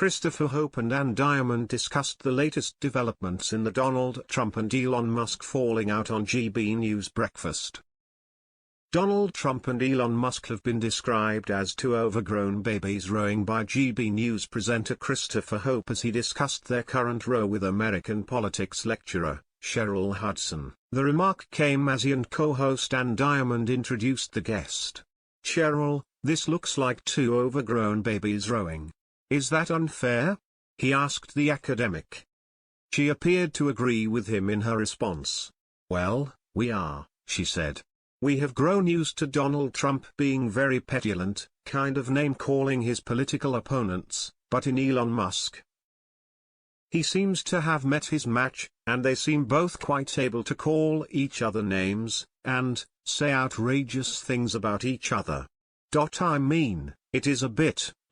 Christopher Hope and Ann Diamond discussed the latest developments in the Donald Trump and Elon Musk falling out on GB News Breakfast. Donald Trump and Elon Musk have been described as two overgrown babies rowing by GB News presenter Christopher Hope as he discussed their current row with American politics lecturer, Cheryl Hudson. The remark came as he and co-host Ann Diamond introduced the guest. "Cheryl, this looks like two overgrown babies rowing. Is that unfair?" he asked the academic. She appeared to agree with him in her response. "Well, we are," she said. "We have grown used to Donald Trump being very petulant, kind of name-calling his political opponents, but in Elon Musk, he seems to have met his match, and they seem both quite able to call each other names, and say outrageous things about each other. I mean, it is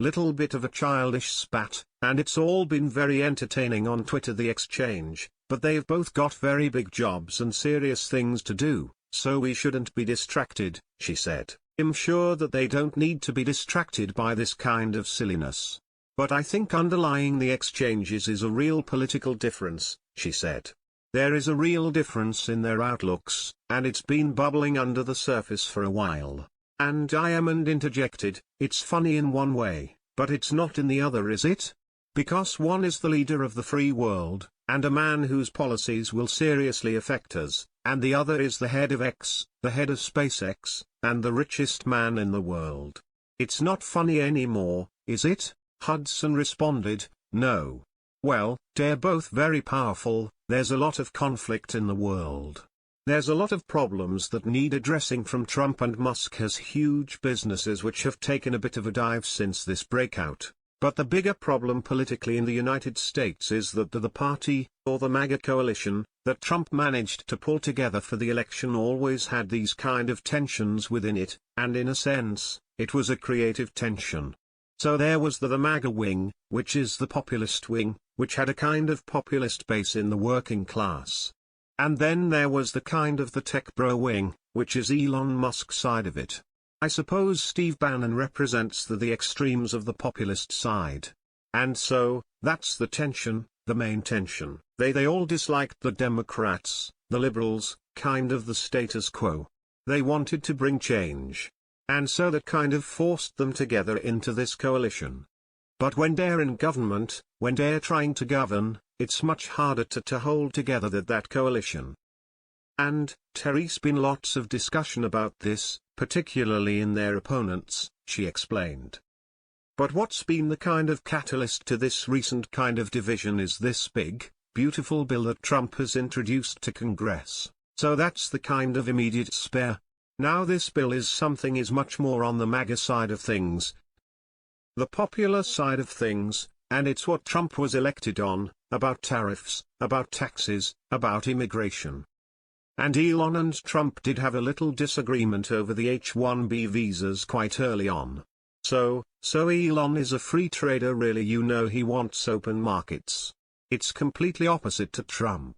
little bit of a childish spat, and it's all been very entertaining on Twitter, the exchange, but they've both got very big jobs and serious things to do, so we shouldn't be distracted," she said. "I'm sure that they don't need to be distracted by this kind of silliness. But I think underlying the exchanges is a real political difference," she said. "There is a real difference in their outlooks, and it's been bubbling under the surface for a while." And Diamond interjected, "It's funny in one way, but it's not in the other, is it? Because one is the leader of the free world, and a man whose policies will seriously affect us, and the other is the head of X, the head of SpaceX, and the richest man in the world. It's not funny anymore, is it?" Hudson responded, "No. Well, they're both very powerful, there's a lot of conflict in the world. There's a lot of problems that need addressing from Trump, and Musk has huge businesses which have taken a bit of a dive since this breakout. But the bigger problem politically in the United States is that the party, or the MAGA coalition, that Trump managed to pull together for the election always had these kind of tensions within it, and in a sense, it was a creative tension. So there was the MAGA wing, which is the populist wing, which had a kind of populist base in the working class. And then there was the kind of the tech bro wing, which is Elon Musk's side of it. I suppose Steve Bannon represents the extremes of the populist side. And so, that's the tension, the main tension. They all disliked the Democrats, the liberals, kind of the status quo. They wanted to bring change. And so that kind of forced them together into this coalition. But when they're in government, when they're trying to govern, it's much harder to hold together that coalition. And there's been lots of discussion about this, particularly in their opponents," she explained. "But what's been the kind of catalyst to this recent kind of division is this big, beautiful bill that Trump has introduced to Congress. So that's the kind of immediate spare. Now this bill is much more on the MAGA side of things, the popular side of things, and it's what Trump was elected on, about tariffs, about taxes, about immigration. And Elon and Trump did have a little disagreement over the H-1B visas quite early on. So Elon is a free trader really, he wants open markets. It's completely opposite to Trump.